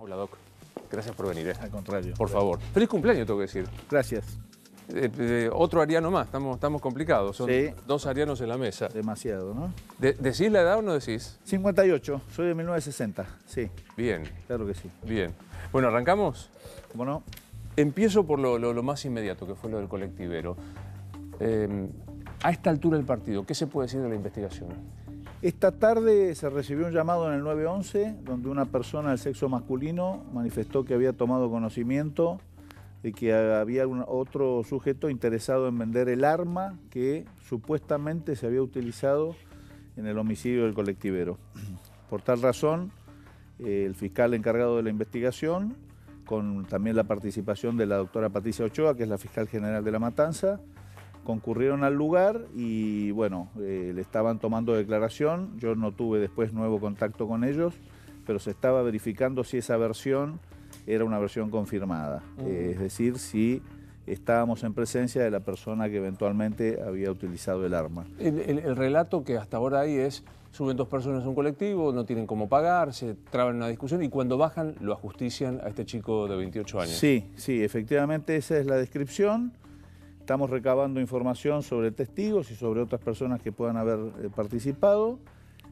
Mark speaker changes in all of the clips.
Speaker 1: Hola, Doc. Gracias por venir.
Speaker 2: Al contrario.
Speaker 1: Por favor. Feliz cumpleaños, tengo que decir.
Speaker 2: Gracias.
Speaker 1: Otro ariano más, estamos complicados. Son
Speaker 2: Sí.
Speaker 1: dos arianos en la mesa.
Speaker 2: Demasiado, ¿no?
Speaker 1: ¿Decís la edad o no decís?
Speaker 2: 58, soy de 1960, sí,
Speaker 1: Bien,
Speaker 2: claro que sí.
Speaker 1: bien. Bueno, ¿arrancamos?
Speaker 2: ¿Cómo no?
Speaker 1: Empiezo por lo más inmediato, que fue lo del colectivero. A esta altura del partido, ¿qué se puede decir de la investigación?
Speaker 2: Esta tarde se recibió un llamado en el 911 donde una persona del sexo masculino manifestó que había tomado conocimiento de que había otro sujeto interesado en vender el arma que supuestamente se había utilizado en el homicidio del colectivero. Por tal razón, el fiscal encargado de la investigación, con también la participación de la doctora Patricia Ochoa, que es la fiscal general de La Matanza, concurrieron al lugar y bueno, le estaban tomando declaración. Yo no tuve después nuevo contacto con ellos, pero se estaba verificando si esa versión era una versión confirmada. Es decir, si estábamos en presencia de la persona que eventualmente había utilizado el arma.
Speaker 1: El relato que hasta ahora hay es: suben dos personas a un colectivo, no tienen cómo pagar, se traban una discusión y cuando bajan lo ajustician a este chico de 28 años.
Speaker 2: Sí, sí, efectivamente esa es la descripción. Estamos recabando información sobre testigos y sobre otras personas que puedan haber participado.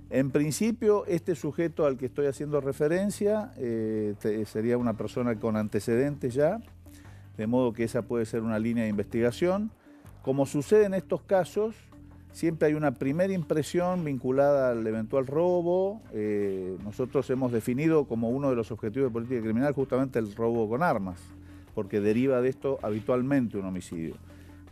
Speaker 2: En principio, este sujeto al que estoy haciendo referencia sería una persona con antecedentes ya, de modo que esa puede ser una línea de investigación. Como sucede en estos casos, siempre hay una primera impresión vinculada al eventual robo. Nosotros hemos definido como uno de los objetivos de política criminal justamente el robo con armas, porque deriva de esto habitualmente un homicidio.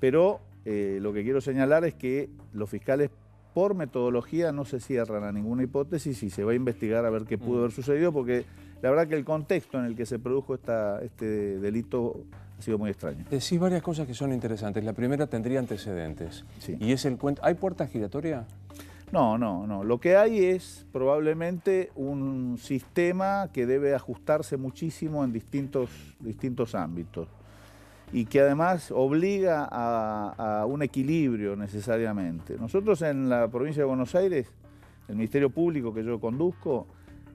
Speaker 2: Pero lo que quiero señalar es que los fiscales, por metodología, no se cierran a ninguna hipótesis y se va a investigar a ver qué pudo haber sucedido, porque la verdad que el contexto en el que se produjo este delito ha sido muy extraño.
Speaker 1: Decís varias cosas que son interesantes. La primera, tendría antecedentes.
Speaker 2: Sí.
Speaker 1: Y es el cuento. ¿Hay puerta giratoria?
Speaker 2: No. Lo que hay es probablemente un sistema que debe ajustarse muchísimo en distintos ámbitos y que además obliga a un equilibrio necesariamente. Nosotros en la provincia de Buenos Aires, el Ministerio Público que yo conduzco,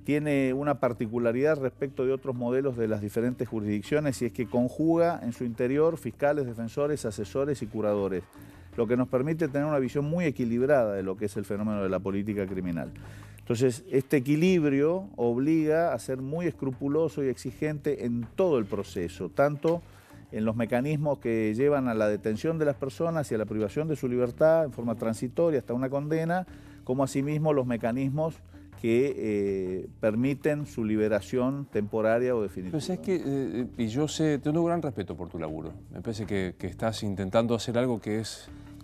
Speaker 2: tiene una particularidad respecto de otros modelos de las diferentes jurisdicciones y es que conjuga en su interior fiscales, defensores, asesores y curadores, lo que nos permite tener una visión muy equilibrada de lo que es el fenómeno de la política criminal. Entonces, este equilibrio obliga a ser muy escrupuloso y exigente en todo el proceso, tanto en los mecanismos que llevan a la detención de las personas y a la privación de su libertad en forma transitoria hasta una condena, como asimismo los mecanismos que permiten su liberación temporaria o definitiva.
Speaker 1: Pues es que, y yo sé, tengo un gran respeto por tu laburo. Me parece que estás intentando hacer algo que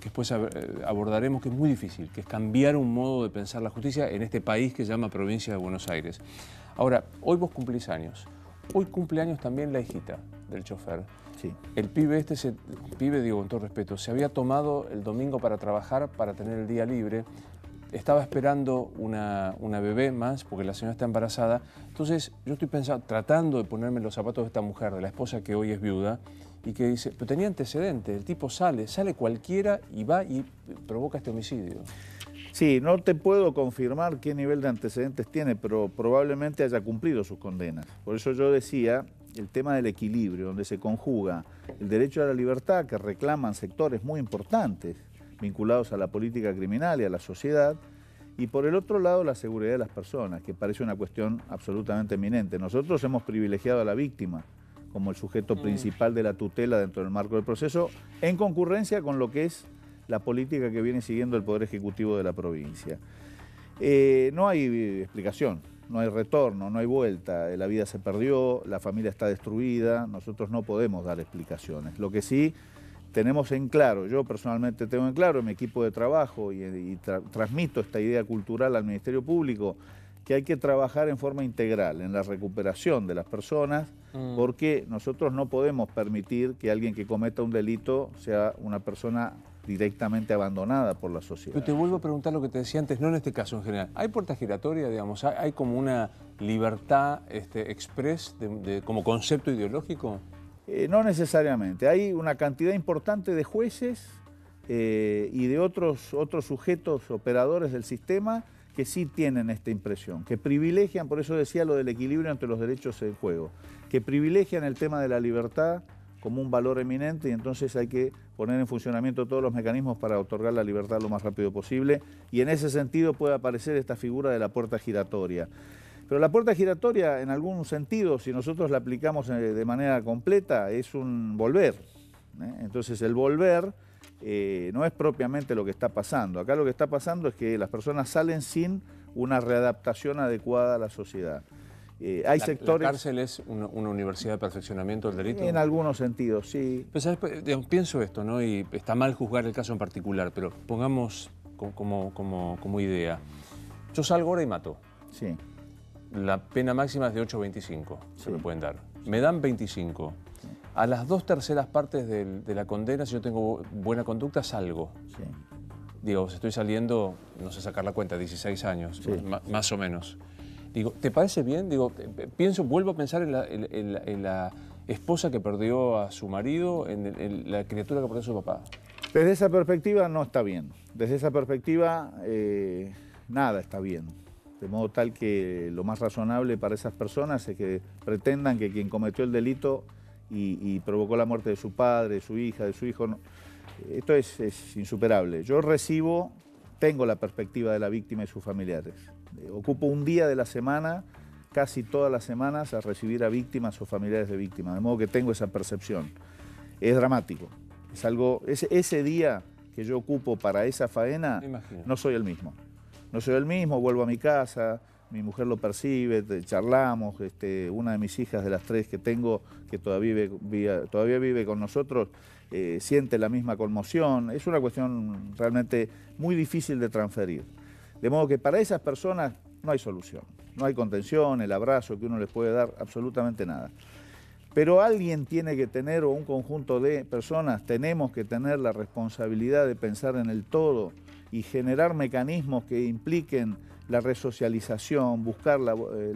Speaker 1: después abordaremos, que es muy difícil, que es cambiar un modo de pensar la justicia en este país que se llama Provincia de Buenos Aires. Ahora, hoy vos cumplís años. Hoy cumple años también la hijita del chofer.
Speaker 2: Sí.
Speaker 1: El pibe digo con todo respeto, se había tomado el domingo para trabajar, para tener el día libre. Estaba esperando una bebé más, porque la señora está embarazada. Entonces, yo estoy pensando, tratando de ponerme en los zapatos de esta mujer, de la esposa que hoy es viuda, y que dice, pero tenía antecedentes, el tipo sale cualquiera y va y provoca este homicidio.
Speaker 2: Sí, no te puedo confirmar qué nivel de antecedentes tiene, pero probablemente haya cumplido sus condenas. Por eso yo decía, el tema del equilibrio, donde se conjuga el derecho a la libertad que reclaman sectores muy importantes vinculados a la política criminal y a la sociedad, y por el otro lado la seguridad de las personas, que parece una cuestión absolutamente eminente. Nosotros hemos privilegiado a la víctima como el sujeto principal de la tutela dentro del marco del proceso, en concurrencia con lo que es la política que viene siguiendo el Poder Ejecutivo de la provincia. No hay explicación, no hay retorno, no hay vuelta, la vida se perdió, la familia está destruida, nosotros no podemos dar explicaciones. Lo que sí tenemos en claro, yo personalmente tengo en claro en mi equipo de trabajo y transmito esta idea cultural al Ministerio Público, que hay que trabajar en forma integral en la recuperación de las personas, porque nosotros no podemos permitir que alguien que cometa un delito sea una persona directamente abandonada por la sociedad.
Speaker 1: Pero te vuelvo a preguntar lo que te decía antes, no en este caso en general. ¿Hay puerta giratoria, digamos? ¿Hay como una libertad express como concepto ideológico?
Speaker 2: No necesariamente. Hay una cantidad importante de jueces y de otros sujetos operadores del sistema que sí tienen esta impresión, que privilegian, por eso decía lo del equilibrio entre los derechos en juego, que privilegian el tema de la libertad como un valor eminente y entonces hay que poner en funcionamiento todos los mecanismos para otorgar la libertad lo más rápido posible y en ese sentido puede aparecer esta figura de la puerta giratoria. Pero la puerta giratoria, en algún sentido, si nosotros la aplicamos de manera completa, es un volver. Entonces el volver no es propiamente lo que está pasando. Acá lo que está pasando es que las personas salen sin una readaptación adecuada a la sociedad. Hay sectores...
Speaker 1: ¿La cárcel es una universidad de perfeccionamiento del delito?
Speaker 2: En algunos sentidos, sí.
Speaker 1: Pues, digamos, pienso esto, ¿no? Y está mal juzgar el caso en particular, pero pongamos como idea. Yo salgo ahora y mato.
Speaker 2: Sí.
Speaker 1: La pena máxima es de 8 a 25,
Speaker 2: Sí.
Speaker 1: se me pueden dar. Me dan 25. A las 2/3 partes de la condena, si yo tengo buena conducta, salgo.
Speaker 2: Sí.
Speaker 1: Digo, si estoy saliendo, no sé sacar la cuenta, 16 años,
Speaker 2: Sí.
Speaker 1: más o menos. Digo, ¿te parece bien? Digo, vuelvo a pensar en la esposa que perdió a su marido, en la criatura que perdió a su papá.
Speaker 2: Desde esa perspectiva no está bien. Desde esa perspectiva nada está bien. De modo tal que lo más razonable para esas personas es que pretendan que quien cometió el delito y provocó la muerte de su padre, de su hija, de su hijo, no, esto es insuperable. Yo tengo la perspectiva de la víctima y sus familiares. Ocupo un día de la semana, casi todas las semanas, a recibir a víctimas o familiares de víctimas, de modo que tengo esa percepción. Es dramático. Es algo, ese día que yo ocupo para esa faena, no soy el mismo. No soy el mismo, vuelvo a mi casa, mi mujer lo percibe, charlamos, una de mis hijas de las 3 que tengo, que todavía vive con nosotros, siente la misma conmoción. Es una cuestión realmente muy difícil de transferir. De modo que para esas personas no hay solución, no hay contención, el abrazo que uno les puede dar, absolutamente nada. Pero alguien tiene que tener, o un conjunto de personas, tenemos que tener la responsabilidad de pensar en el todo y generar mecanismos que impliquen la resocialización, buscar la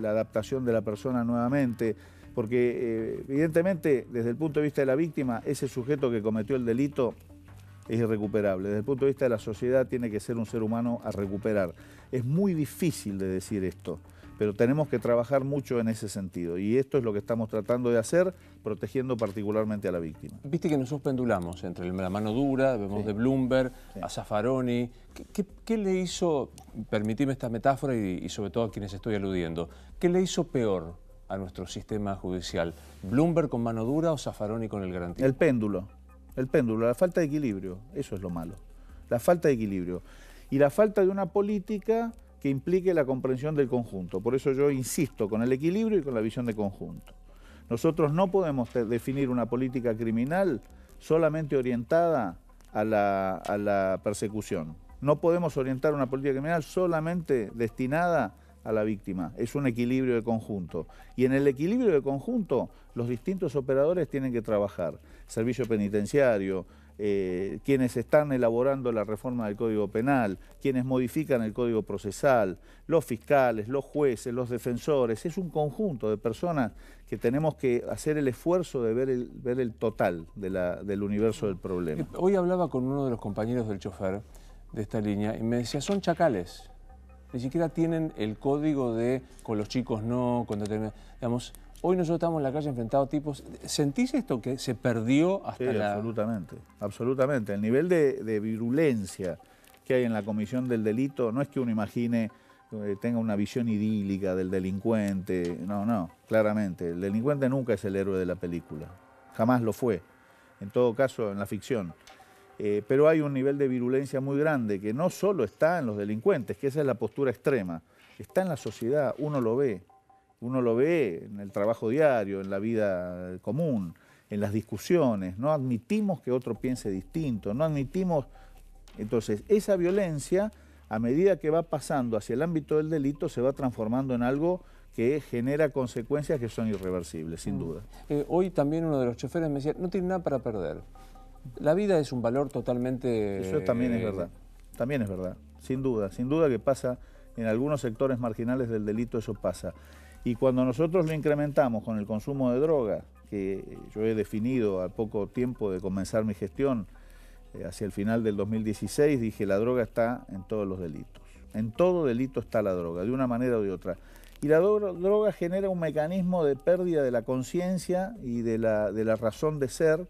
Speaker 2: adaptación de la persona nuevamente, porque evidentemente desde el punto de vista de la víctima, ese sujeto que cometió el delito es irrecuperable. Desde el punto de vista de la sociedad tiene que ser un ser humano a recuperar. Es muy difícil de decir esto, pero tenemos que trabajar mucho en ese sentido y esto es lo que estamos tratando de hacer, protegiendo particularmente a la víctima.
Speaker 1: Viste que nosotros pendulamos entre la mano dura, vemos
Speaker 2: Sí.
Speaker 1: de Bloomberg,
Speaker 2: Sí.
Speaker 1: a Zaffaroni. ¿Qué le hizo, permitime esta metáfora y sobre todo a quienes estoy aludiendo, qué le hizo peor a nuestro sistema judicial? ¿Bloomberg con mano dura o Zaffaroni con el garantismo?
Speaker 2: El péndulo, la falta de equilibrio, eso es lo malo, la falta de equilibrio y la falta de una política que implique la comprensión del conjunto. Por eso yo insisto con el equilibrio y con la visión de conjunto. Nosotros no podemos definir una política criminal solamente orientada a la persecución. No podemos orientar una política criminal solamente destinada a la víctima. Es un equilibrio de conjunto. Y en el equilibrio de conjunto, los distintos operadores tienen que trabajar. Servicio penitenciario, quienes están elaborando la reforma del Código Penal, quienes modifican el Código Procesal, los fiscales, los jueces, los defensores. Es un conjunto de personas que tenemos que hacer el esfuerzo de ver el total del universo del problema.
Speaker 1: Hoy hablaba con uno de los compañeros del chofer de esta línea y me decía, son chacales. Ni siquiera tienen el código de con los chicos no, con determinados... Digamos, hoy nosotros estamos en la calle enfrentados a tipos... ¿Sentís esto que se perdió hasta
Speaker 2: Sí, absolutamente, absolutamente. El nivel de virulencia que hay en la comisión del delito no es que uno imagine, tenga una visión idílica del delincuente. No, claramente. El delincuente nunca es el héroe de la película. Jamás lo fue. En todo caso, en la ficción. Pero hay un nivel de virulencia muy grande que no solo está en los delincuentes, que esa es la postura extrema, está en la sociedad, uno lo ve en el trabajo diario, en la vida común, en las discusiones, no admitimos que otro piense distinto, no admitimos... Entonces, esa violencia, a medida que va pasando hacia el ámbito del delito, se va transformando en algo que genera consecuencias que son irreversibles, sin duda.
Speaker 1: Hoy también uno de los choferes me decía, no tiene nada para perder. La vida es un valor totalmente...
Speaker 2: Eso también es verdad, sin duda que pasa en algunos sectores marginales del delito, eso pasa. Y cuando nosotros lo incrementamos con el consumo de droga, que yo he definido al poco tiempo de comenzar mi gestión, hacia el final del 2016, dije la droga está en todos los delitos. En todo delito está la droga, de una manera o de otra. Y la droga genera un mecanismo de pérdida de la conciencia y de la razón de ser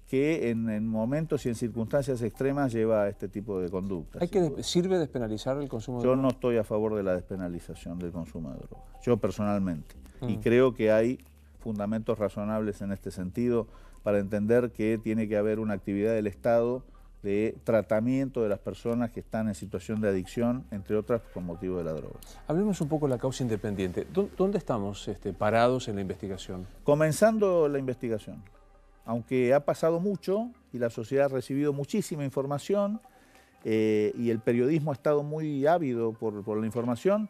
Speaker 2: que en momentos y en circunstancias extremas lleva a este tipo de conductas.
Speaker 1: ¿Sirve despenalizar el consumo de
Speaker 2: droga?
Speaker 1: droga?
Speaker 2: Yo no estoy a favor de la despenalización del consumo de droga, yo personalmente. Y creo que hay fundamentos razonables en este sentido para entender que tiene que haber una actividad del Estado de tratamiento de las personas que están en situación de adicción, entre otras con motivo de la droga.
Speaker 1: Hablemos un poco de la causa independiente. ¿Dónde estamos parados en la investigación?
Speaker 2: Comenzando la investigación. Aunque ha pasado mucho y la sociedad ha recibido muchísima información y el periodismo ha estado muy ávido por la información,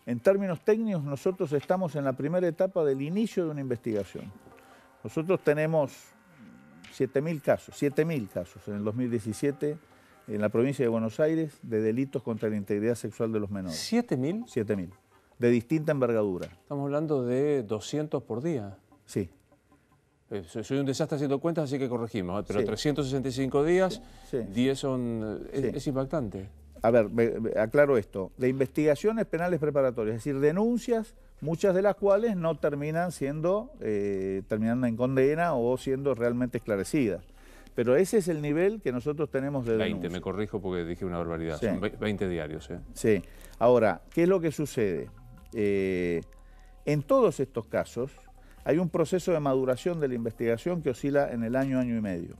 Speaker 2: en términos técnicos nosotros estamos en la primera etapa del inicio de una investigación. Nosotros tenemos 7.000 casos en el 2017 en la provincia de Buenos Aires de delitos contra la integridad sexual de los menores.
Speaker 1: ¿7.000?
Speaker 2: 7.000, de distinta envergadura.
Speaker 1: Estamos hablando de 200 por día.
Speaker 2: Sí.
Speaker 1: Soy un desastre haciendo cuentas, así que corregimos, pero
Speaker 2: sí.
Speaker 1: 365 días,
Speaker 2: sí.
Speaker 1: 10 son...
Speaker 2: Sí.
Speaker 1: Es impactante.
Speaker 2: A ver, aclaro esto, de investigaciones penales preparatorias, es decir, denuncias, muchas de las cuales no terminan terminando en condena o siendo realmente esclarecidas. Pero ese es el nivel que nosotros tenemos de denuncia.
Speaker 1: 20, me corrijo porque dije una barbaridad,
Speaker 2: sí.
Speaker 1: Son 20 diarios.
Speaker 2: Sí. Ahora, ¿qué es lo que sucede? En todos estos casos hay un proceso de maduración de la investigación que oscila en el año y medio,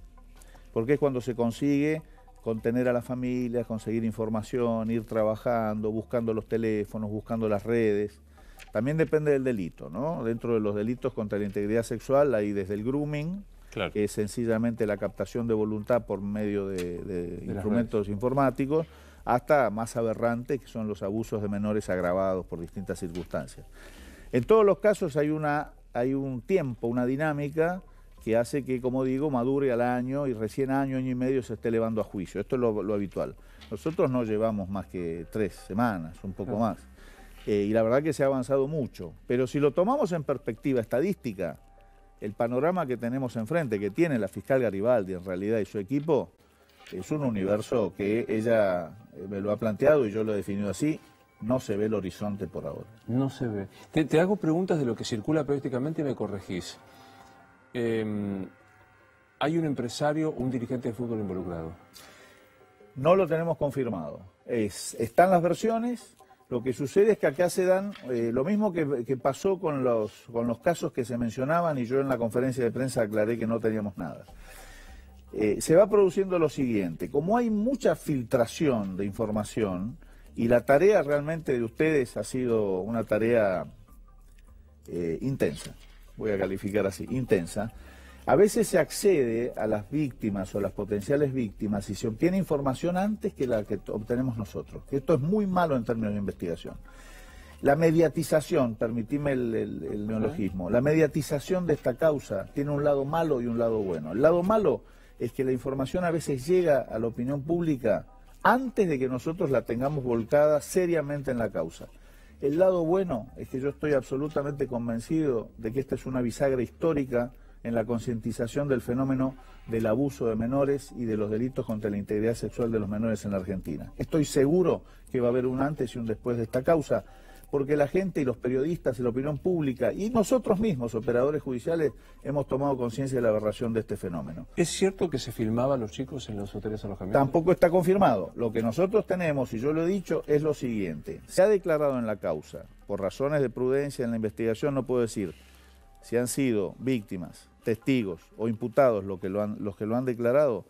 Speaker 2: porque es cuando se consigue contener a la familia, conseguir información, ir trabajando, buscando los teléfonos, buscando las redes. También depende del delito, ¿no? Dentro de los delitos contra la integridad sexual hay desde el grooming, claro, que es sencillamente la captación de voluntad por medio de instrumentos informáticos, hasta más aberrante, que son los abusos de menores agravados por distintas circunstancias. En todos los casos hay un tiempo, una dinámica que hace que, como digo, madure al año y recién año y medio se esté elevando a juicio. Esto es lo habitual. Nosotros no llevamos más que 3 semanas, un poco más. Y la verdad que se ha avanzado mucho. Pero si lo tomamos en perspectiva estadística, el panorama que tenemos enfrente, que tiene la fiscal Garibaldi en realidad y su equipo, es un universo que ella me lo ha planteado y yo lo he definido así. No se ve el horizonte por ahora.
Speaker 1: No se ve. Te hago preguntas de lo que circula periódicamente y me corregís. ¿Hay un empresario, un dirigente de fútbol involucrado?
Speaker 2: No lo tenemos confirmado. Están las versiones. Lo que sucede es que acá se dan lo mismo que pasó con los casos que se mencionaban y yo en la conferencia de prensa aclaré que no teníamos nada. Se va produciendo lo siguiente. Como hay mucha filtración de información, y la tarea realmente de ustedes ha sido una tarea intensa, voy a calificar así, intensa. A veces se accede a las víctimas o las potenciales víctimas y se obtiene información antes que la que obtenemos nosotros. Esto es muy malo en términos de investigación. La mediatización, permitime el neologismo, la mediatización de esta causa tiene un lado malo y un lado bueno. El lado malo es que la información a veces llega a la opinión pública antes de que nosotros la tengamos volcada seriamente en la causa. El lado bueno es que yo estoy absolutamente convencido de que esta es una bisagra histórica en la concientización del fenómeno del abuso de menores y de los delitos contra la integridad sexual de los menores en la Argentina. Estoy seguro que va a haber un antes y un después de esta causa, porque la gente y los periodistas y la opinión pública y nosotros mismos, operadores judiciales, hemos tomado conciencia de la aberración de este fenómeno.
Speaker 1: ¿Es cierto que se filmaba a los chicos en los hoteles alojamientos?
Speaker 2: Tampoco está confirmado. Lo que nosotros tenemos, y yo lo he dicho, es lo siguiente. Se ha declarado en la causa, por razones de prudencia en la investigación, no puedo decir si han sido víctimas, testigos o imputados los que lo han declarado,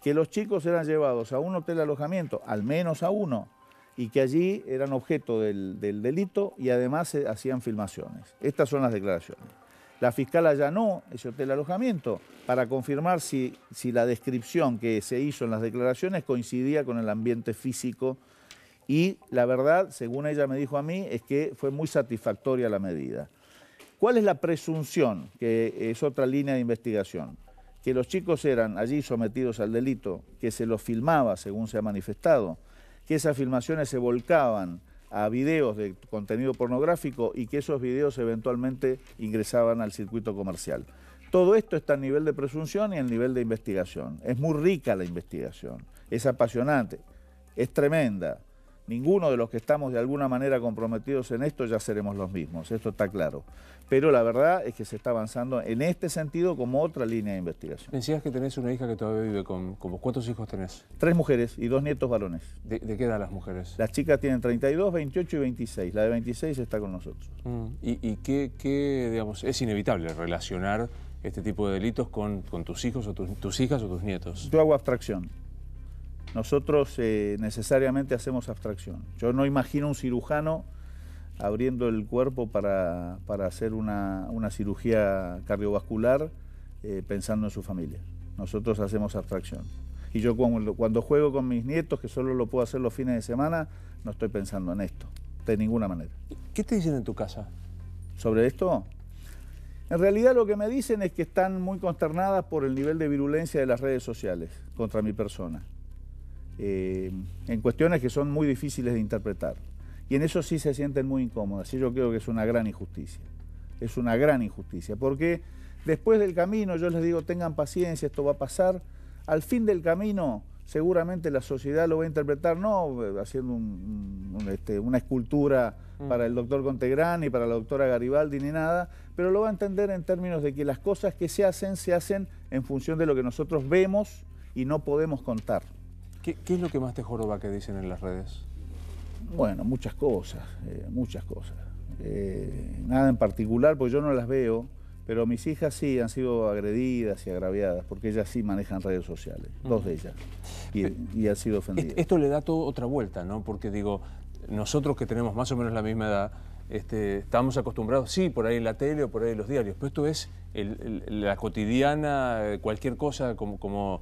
Speaker 2: que los chicos eran llevados a un hotel de alojamiento, al menos a uno, y que allí eran objeto del delito y además se hacían filmaciones. Estas son las declaraciones. La fiscal allanó ese hotel de alojamiento para confirmar si la descripción que se hizo en las declaraciones coincidía con el ambiente físico y la verdad, según ella me dijo a mí, es que fue muy satisfactoria la medida. ¿Cuál es la presunción? Que es otra línea de investigación. Que los chicos eran allí sometidos al delito, que se los filmaba según se ha manifestado, que esas filmaciones se volcaban a videos de contenido pornográfico y que esos videos eventualmente ingresaban al circuito comercial. Todo esto está a nivel de presunción y a nivel de investigación. Es muy rica la investigación, es apasionante, es tremenda. ninguno de los que estamos de alguna manera comprometidos en esto ya seremos los mismos, esto está claro. Pero la verdad es que se está avanzando en este sentido como otra línea de investigación.
Speaker 1: Me decías que tenés una hija que todavía vive con vos. ¿Cuántos hijos tenés?
Speaker 2: 3 mujeres y 2 nietos varones.
Speaker 1: ¿De qué edad las mujeres?
Speaker 2: Las chicas tienen 32, 28 y 26. La de 26 está con nosotros.
Speaker 1: ¿Y qué, digamos, es inevitable relacionar este tipo de delitos con tus hijos o tus hijas o tus nietos?
Speaker 2: Yo hago abstracción. Nosotros necesariamente hacemos abstracción. Yo no imagino un cirujano abriendo el cuerpo para hacer una cirugía cardiovascular pensando en su familia. Nosotros hacemos abstracción. Y yo cuando juego con mis nietos, que solo lo puedo hacer los fines de semana, no estoy pensando en esto, de ninguna manera.
Speaker 1: ¿Qué te dicen en tu casa?
Speaker 2: ¿Sobre esto? En realidad lo que me dicen es que están muy consternadas por el nivel de virulencia de las redes sociales contra mi persona. En cuestiones que son muy difíciles de interpretar. Y en eso sí se sienten muy incómodas. Y yo creo que es una gran injusticia. Es una gran injusticia. Porque después del camino, yo les digo, tengan paciencia, esto va a pasar. Al fin del camino, seguramente la sociedad lo va a interpretar, no haciendo una escultura para el doctor Contegrán, ni para la doctora Garibaldi, ni nada, pero lo va a entender en términos de que las cosas que se hacen en función de lo que nosotros vemos y no podemos contar.
Speaker 1: ¿Qué es lo que más te joroba que dicen en las redes?
Speaker 2: Bueno, muchas cosas, nada en particular, porque yo no las veo, pero mis hijas sí han sido agredidas y agraviadas, porque ellas sí manejan redes sociales, 2 de ellas, y han sido ofendidas.
Speaker 1: Esto le da todo otra vuelta, ¿no? Porque digo, nosotros que tenemos más o menos la misma edad, estamos acostumbrados, sí, por ahí en la tele o por ahí en los diarios, pero esto es la cotidiana, cualquier cosa como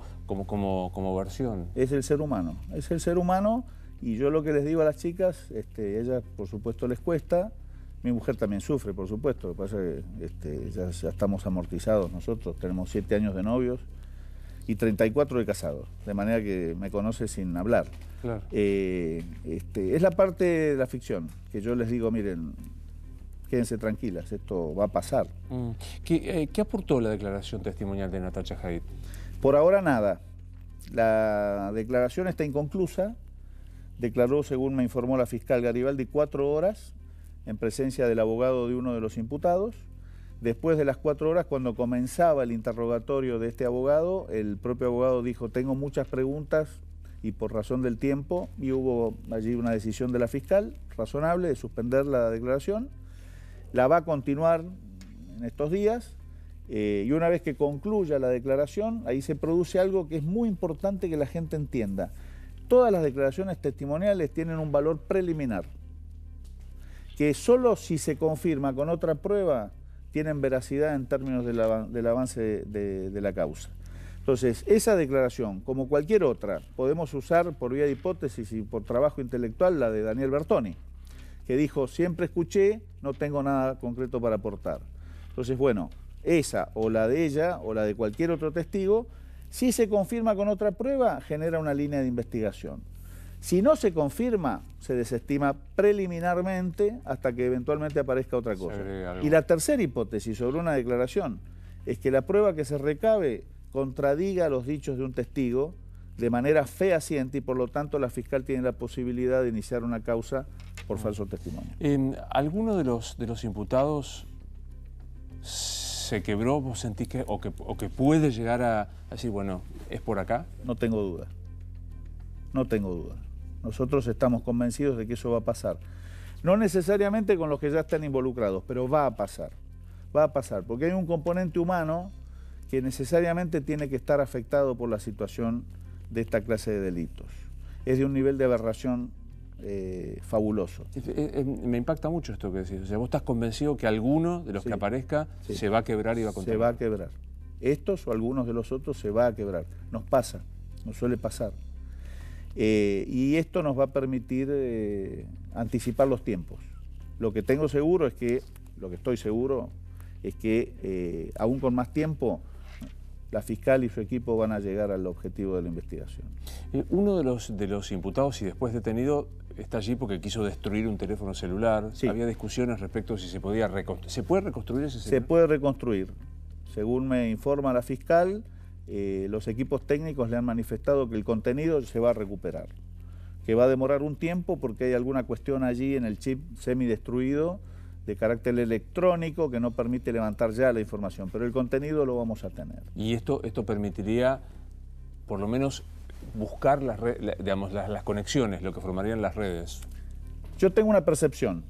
Speaker 1: versión.
Speaker 2: Es el ser humano, y yo lo que les digo a las chicas, ellas por supuesto les cuesta, mi mujer también sufre, por supuesto, lo que pasa es que ya estamos amortizados nosotros, tenemos 7 años de novios y 34 de casados, de manera que me conoce sin hablar.
Speaker 1: Claro.
Speaker 2: Es la parte de la ficción, que yo les digo, miren, quédense tranquilas, esto va a pasar.
Speaker 1: ¿Qué aportó la declaración testimonial de Natacha Jaid?
Speaker 2: Por ahora nada. La declaración está inconclusa. Declaró, según me informó la fiscal Garibaldi, 4 horas en presencia del abogado de uno de los imputados. Después de las 4 horas, cuando comenzaba el interrogatorio de este abogado, el propio abogado dijo, tengo muchas preguntas y por razón del tiempo, y hubo allí una decisión de la fiscal razonable de suspender la declaración. La va a continuar en estos días y una vez que concluya la declaración, ahí se produce algo que es muy importante que la gente entienda. Todas las declaraciones testimoniales tienen un valor preliminar, que solo si se confirma con otra prueba tienen veracidad en términos del avance de la causa. Entonces, esa declaración, como cualquier otra, podemos usar por vía de hipótesis y por trabajo intelectual la de Daniel Bertoni, que dijo, siempre escuché, no tengo nada concreto para aportar. Entonces, bueno, esa o la de ella o la de cualquier otro testigo, si se confirma con otra prueba, genera una línea de investigación. Si no se confirma, se desestima preliminarmente hasta que eventualmente aparezca otra cosa. Y la tercera hipótesis sobre una declaración es que la prueba que se recabe contradiga los dichos de un testigo de manera fehaciente y por lo tanto la fiscal tiene la posibilidad de iniciar una causa por falso testimonio.
Speaker 1: ¿Alguno de los imputados se quebró? ¿Vos sentís que puede llegar a decir, bueno, es por acá?
Speaker 2: No tengo duda. No tengo duda. Nosotros estamos convencidos de que eso va a pasar. No necesariamente con los que ya están involucrados, pero va a pasar. Va a pasar, porque hay un componente humano que necesariamente tiene que estar afectado por la situación de esta clase de delitos. Es de un nivel de aberración fabuloso.
Speaker 1: Me impacta mucho esto que decís. O sea, vos estás convencido que alguno de los que aparezca se va a quebrar y va a contar.
Speaker 2: Se va a quebrar. Estos o algunos de los otros se va a quebrar. Nos pasa, nos suele pasar. Y esto nos va a permitir anticipar los tiempos. Lo que estoy seguro es que aún con más tiempo la fiscal y su equipo van a llegar al objetivo de la investigación.
Speaker 1: Uno de los imputados y después detenido está allí porque quiso destruir un teléfono celular. Sí. Había discusiones respecto a si se podía reconstruir. ¿Se puede reconstruir ese celular?
Speaker 2: Se puede reconstruir. Según me informa la fiscal, los equipos técnicos le han manifestado que el contenido se va a recuperar, que va a demorar un tiempo porque hay alguna cuestión allí en el chip semidestruido de carácter electrónico que no permite levantar ya la información, pero el contenido lo vamos a tener.
Speaker 1: Y esto permitiría, por lo menos, buscar las conexiones, lo que formarían las redes.
Speaker 2: Yo tengo una percepción,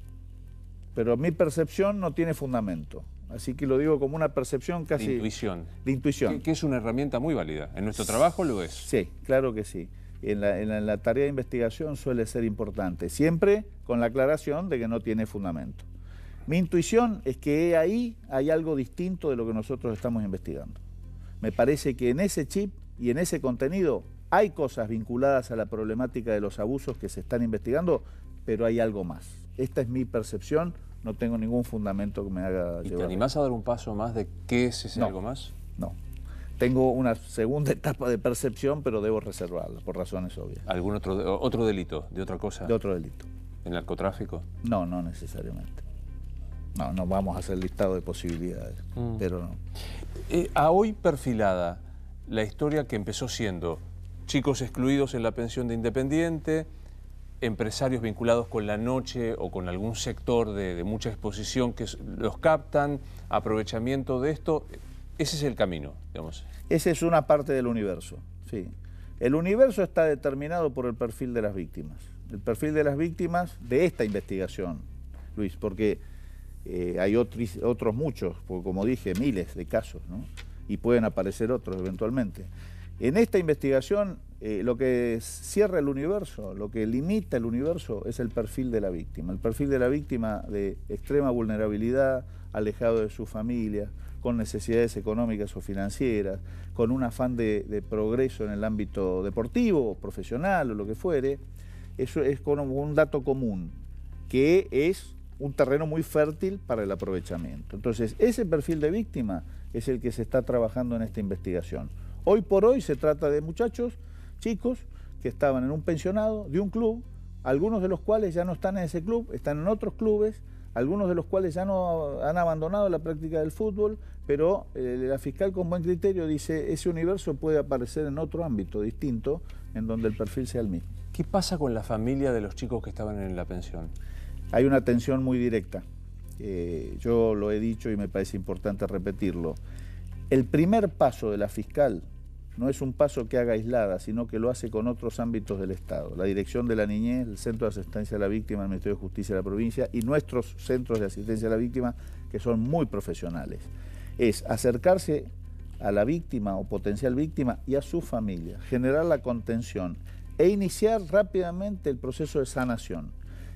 Speaker 2: pero mi percepción no tiene fundamento. Así que lo digo como una percepción casi...
Speaker 1: De intuición.
Speaker 2: De intuición.
Speaker 1: Que es una herramienta muy válida. En nuestro trabajo lo es.
Speaker 2: Sí, claro que sí. En la tarea de investigación suele ser importante, siempre con la aclaración de que no tiene fundamento. Mi intuición es que ahí hay algo distinto de lo que nosotros estamos investigando. Me parece que en ese chip y en ese contenido hay cosas vinculadas a la problemática de los abusos que se están investigando, pero hay algo más. Esta es mi percepción, no tengo ningún fundamento que me haga llevar.
Speaker 1: ¿Y te animás a dar un paso más de qué es ese algo más?
Speaker 2: No. Tengo una segunda etapa de percepción, pero debo reservarla, por razones obvias.
Speaker 1: ¿Algún otro delito, de otra cosa?
Speaker 2: De otro delito.
Speaker 1: ¿El narcotráfico?
Speaker 2: No, no necesariamente. No vamos a hacer listado de posibilidades, pero no.
Speaker 1: A hoy perfilada, la historia que empezó siendo chicos excluidos en la pensión de Independiente, empresarios vinculados con la noche o con algún sector de mucha exposición que los captan, aprovechamiento de esto, ese es el camino, digamos.
Speaker 2: Esa es una parte del universo, sí. El universo está determinado por el perfil de las víctimas. El perfil de las víctimas de esta investigación, Luis, porque hay otros muchos, porque como dije, miles de casos, ¿no? Y pueden aparecer otros eventualmente. En esta investigación, lo que cierra el universo, lo que limita el universo es el perfil de la víctima. El perfil de la víctima de extrema vulnerabilidad, alejado de su familia, con necesidades económicas o financieras, con un afán de progreso en el ámbito deportivo, profesional o lo que fuere. Eso es como un dato común, que es un terreno muy fértil para el aprovechamiento. Entonces, ese perfil de víctima es el que se está trabajando en esta investigación. Hoy por hoy se trata de muchachos, chicos, que estaban en un pensionado de un club, algunos de los cuales ya no están en ese club, están en otros clubes, algunos de los cuales ya no han abandonado la práctica del fútbol, pero la fiscal con buen criterio dice ese universo puede aparecer en otro ámbito distinto, en donde el perfil sea el mismo.
Speaker 1: ¿Qué pasa con la familia de los chicos que estaban en la pensión?
Speaker 2: Hay una atención muy directa. Yo lo he dicho y me parece importante repetirlo. El primer paso de la fiscal no es un paso que haga aislada, sino que lo hace con otros ámbitos del Estado. La Dirección de la Niñez, el Centro de Asistencia a la Víctima del Ministerio de Justicia de la provincia y nuestros centros de asistencia a la víctima, que son muy profesionales. Es acercarse a la víctima o potencial víctima y a su familia, generar la contención e iniciar rápidamente el proceso de sanación,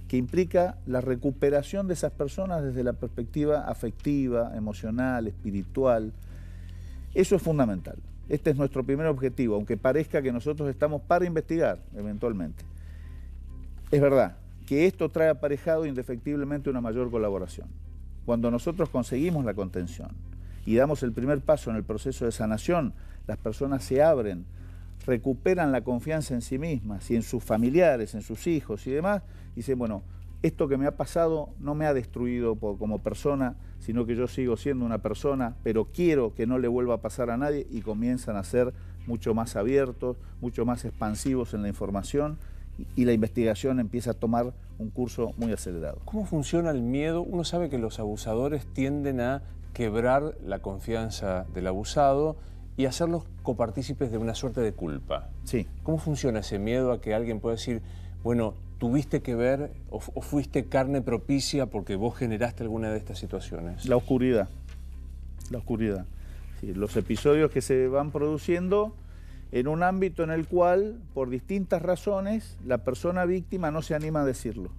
Speaker 2: que implica la recuperación de esas personas desde la perspectiva afectiva, emocional, espiritual. Eso es fundamental. Este es nuestro primer objetivo, aunque parezca que nosotros estamos para investigar, eventualmente. Es verdad que esto trae aparejado indefectiblemente una mayor colaboración. Cuando nosotros conseguimos la contención y damos el primer paso en el proceso de sanación, las personas se abren, recuperan la confianza en sí mismas y en sus familiares, en sus hijos y demás, y dicen, bueno, esto que me ha pasado no me ha destruido como persona, sino que yo sigo siendo una persona, pero quiero que no le vuelva a pasar a nadie, y comienzan a ser mucho más abiertos, mucho más expansivos en la información, y la investigación empieza a tomar un curso muy acelerado.
Speaker 1: ¿Cómo funciona el miedo? Uno sabe que los abusadores tienden a quebrar la confianza del abusado y hacerlos copartícipes de una suerte de culpa.
Speaker 2: Sí.
Speaker 1: ¿Cómo funciona ese miedo a que alguien pueda decir, bueno, tuviste que ver o fuiste carne propicia porque vos generaste alguna de estas situaciones?
Speaker 2: La oscuridad. La oscuridad. Sí, los episodios que se van produciendo en un ámbito en el cual, por distintas razones, la persona víctima no se anima a decirlo.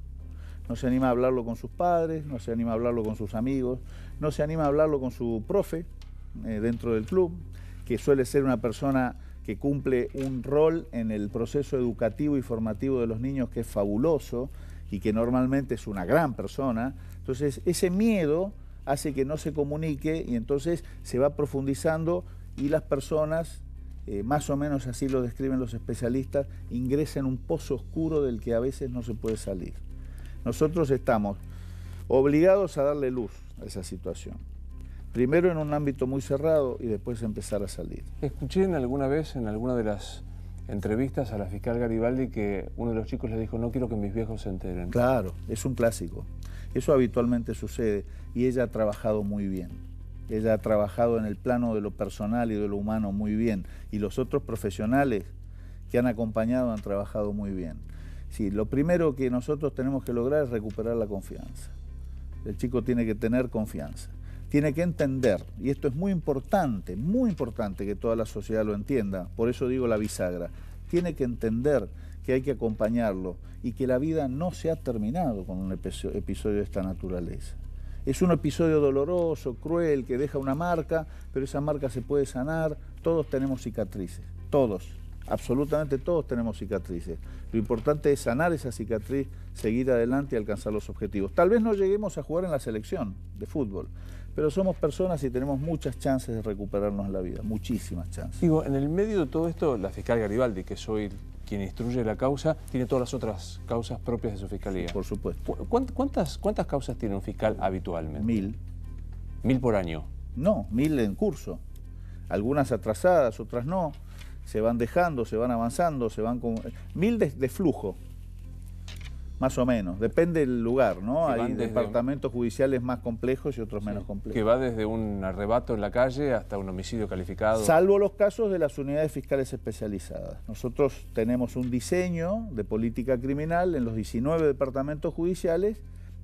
Speaker 2: No se anima a hablarlo con sus padres, no se anima a hablarlo con sus amigos, no se anima a hablarlo con su profe dentro del club, que suele ser una persona que cumple un rol en el proceso educativo y formativo de los niños que es fabuloso y que normalmente es una gran persona. Entonces, ese miedo hace que no se comunique y entonces se va profundizando y las personas, más o menos así lo describen los especialistas, ingresan en un pozo oscuro del que a veces no se puede salir. Nosotros estamos obligados a darle luz a esa situación. Primero en un ámbito muy cerrado y después empezar a salir.
Speaker 1: Escuché alguna vez en alguna de las entrevistas a la fiscal Garibaldi que uno de los chicos le dijo: no quiero que mis viejos se enteren.
Speaker 2: Claro, es un clásico. Eso habitualmente sucede y ella ha trabajado muy bien. Ella ha trabajado en el plano de lo personal y de lo humano muy bien. Y los otros profesionales que han acompañado han trabajado muy bien. Sí, lo primero que nosotros tenemos que lograr es recuperar la confianza. El chico tiene que tener confianza. Tiene que entender, y esto es muy importante que toda la sociedad lo entienda, por eso digo la bisagra, tiene que entender que hay que acompañarlo y que la vida no se ha terminado con un episodio de esta naturaleza. Es un episodio doloroso, cruel, que deja una marca, pero esa marca se puede sanar. Todos tenemos cicatrices, todos, absolutamente todos tenemos cicatrices. Lo importante es sanar esa cicatriz, seguir adelante y alcanzar los objetivos. Tal vez no lleguemos a jugar en la selección de fútbol, pero somos personas y tenemos muchas chances de recuperarnos en la vida, muchísimas chances.
Speaker 1: Digo, en el medio de todo esto, la fiscal Garibaldi, que soy quien instruye la causa, tiene todas las otras causas propias de su fiscalía.
Speaker 2: Por supuesto.
Speaker 1: ¿Cuántas causas tiene un fiscal habitualmente?
Speaker 2: 1000.
Speaker 1: ¿1000 por año?
Speaker 2: No, 1000 en curso. Algunas atrasadas, otras no. Se van dejando, se van avanzando, se van con... 1000 de flujo, más o menos. Depende del lugar, ¿no? Hay departamentos judiciales más complejos y otros menos complejos.
Speaker 1: Que va desde un arrebato en la calle hasta un homicidio calificado.
Speaker 2: Salvo los casos de las unidades fiscales especializadas. Nosotros tenemos un diseño de política criminal en los 19 departamentos judiciales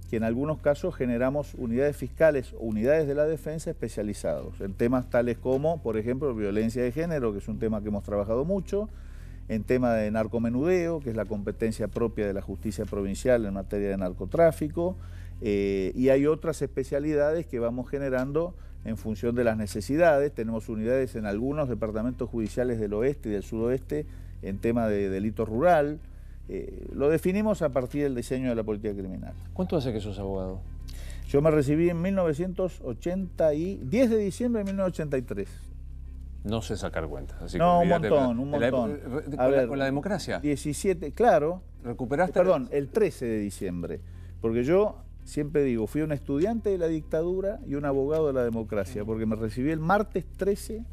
Speaker 2: que en algunos casos generamos unidades fiscales o unidades de la defensa especializados en temas tales como, por ejemplo, violencia de género, que es un tema que hemos trabajado mucho, en tema de narcomenudeo, que es la competencia propia de la justicia provincial en materia de narcotráfico, y hay otras especialidades que vamos generando en función de las necesidades. Tenemos unidades en algunos departamentos judiciales del oeste y del sudoeste en tema de delito rural. Lo definimos a partir del diseño de la política criminal.
Speaker 1: ¿Cuánto hace que sos abogado?
Speaker 2: Yo me recibí en 10 de diciembre de 1983.
Speaker 1: No sé sacar cuentas. Así
Speaker 2: no,
Speaker 1: que
Speaker 2: un montón.
Speaker 1: ¿Con la democracia?
Speaker 2: 17, claro.
Speaker 1: ¿Recuperaste?
Speaker 2: Perdón, el 13 de diciembre. Porque yo siempre digo, fui un estudiante de la dictadura y un abogado de la democracia, porque me recibí el martes 13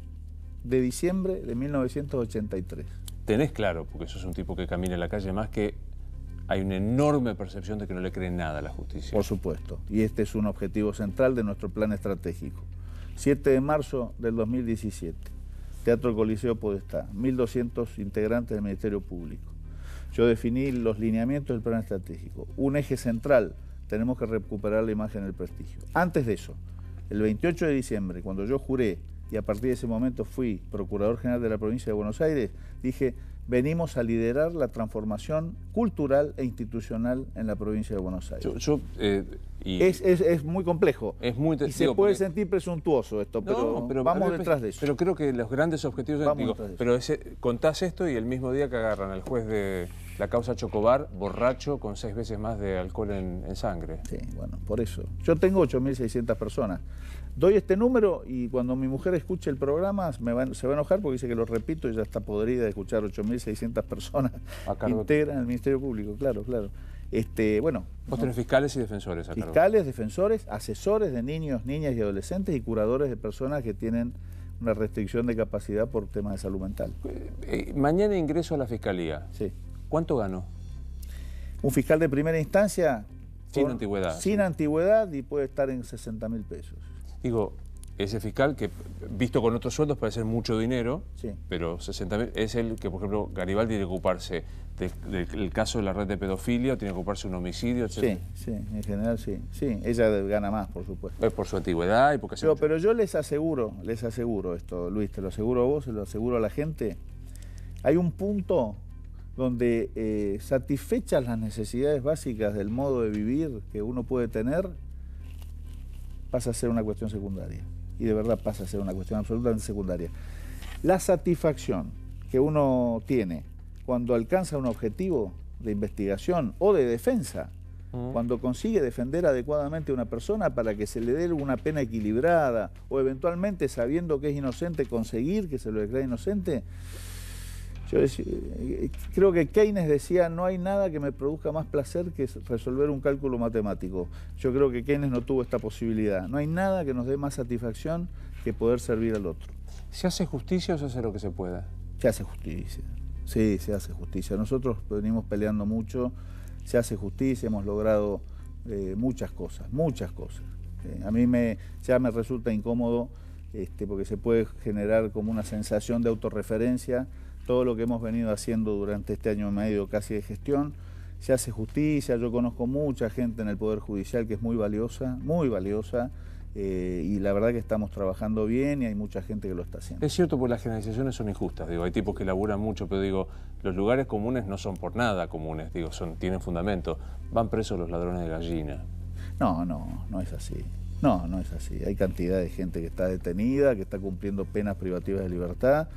Speaker 2: de diciembre de 1983.
Speaker 1: Tenés claro, porque sos un tipo que camina en la calle, más que hay una enorme percepción de que no le creen nada a la justicia.
Speaker 2: Por supuesto, y este es un objetivo central de nuestro plan estratégico. 7 de marzo del 2017, Teatro Coliseo Podestá, 1.200 integrantes del Ministerio Público. Yo definí los lineamientos del plan estratégico. Un eje central, tenemos que recuperar la imagen y el prestigio. Antes de eso, el 28 de diciembre, cuando yo juré, y a partir de ese momento fui Procurador General de la Provincia de Buenos Aires, dije, venimos a liderar la transformación cultural e institucional en la Provincia de Buenos Aires. Es muy complejo.
Speaker 1: Es muy
Speaker 2: y se puede sentir presuntuoso esto, pero vamos detrás de eso.
Speaker 1: Pero creo que los grandes objetivos... contás esto y el mismo día que agarran al juez de la causa Chocobar, borracho, con 6 veces más de alcohol en sangre.
Speaker 2: Sí, bueno, por eso. Yo tengo 8.600 personas. Doy este número y cuando mi mujer escuche el programa se va a enojar porque dice que lo repito y ya está podrida de escuchar 8.600 personas integran el Ministerio Público, claro. Bueno,
Speaker 1: vos tenés fiscales y defensores acá.
Speaker 2: Fiscales, defensores, asesores de niños, niñas y adolescentes y curadores de personas que tienen una restricción de capacidad por temas de salud mental.
Speaker 1: Mañana ingreso a la Fiscalía.
Speaker 2: Sí.
Speaker 1: ¿Cuánto gano?
Speaker 2: Un fiscal de primera instancia...
Speaker 1: Sin antigüedad.
Speaker 2: Sin antigüedad y puede estar en 60.000 pesos.
Speaker 1: Digo, ese fiscal que, visto con otros sueldos, puede ser mucho dinero,
Speaker 2: sí,
Speaker 1: pero 60.000 es el que, por ejemplo, Garibaldi tiene que ocuparse del caso de la red de pedofilia, tiene que ocuparse de un homicidio, etc.
Speaker 2: Sí, en general sí. Sí, ella gana más, por supuesto.
Speaker 1: Es por su antigüedad y porque...
Speaker 2: Pero yo les aseguro esto, Luis, te lo aseguro a vos, se lo aseguro a la gente. Hay un punto donde satisfechas las necesidades básicas del modo de vivir que uno puede tener, pasa a ser una cuestión secundaria. Y de verdad pasa a ser una cuestión absolutamente secundaria. La satisfacción que uno tiene cuando alcanza un objetivo de investigación o de defensa, cuando consigue defender adecuadamente a una persona para que se le dé una pena equilibrada o eventualmente sabiendo que es inocente conseguir que se lo declare inocente. Yo creo que Keynes decía, no hay nada que me produzca más placer que resolver un cálculo matemático. Yo creo que Keynes no tuvo esta posibilidad. No hay nada que nos dé más satisfacción que poder servir al otro.
Speaker 1: ¿Se hace justicia o se hace lo que se pueda?
Speaker 2: Se hace justicia. Sí, se hace justicia. Nosotros venimos peleando mucho, se hace justicia, hemos logrado muchas cosas, muchas cosas. A mí ya me resulta incómodo porque se puede generar como una sensación de autorreferencia. Todo lo que hemos venido haciendo durante este año y medio casi de gestión, se hace justicia. Yo conozco mucha gente en el Poder Judicial que es muy valiosa, y la verdad que estamos trabajando bien y hay mucha gente que lo está haciendo.
Speaker 1: Es cierto, porque las generalizaciones son injustas, digo, hay tipos que laburan mucho, pero digo, los lugares comunes no son por nada comunes, digo, tienen fundamento. Van presos los ladrones de gallina.
Speaker 2: No es así. No es así. Hay cantidad de gente que está detenida, que está cumpliendo penas privativas de libertad,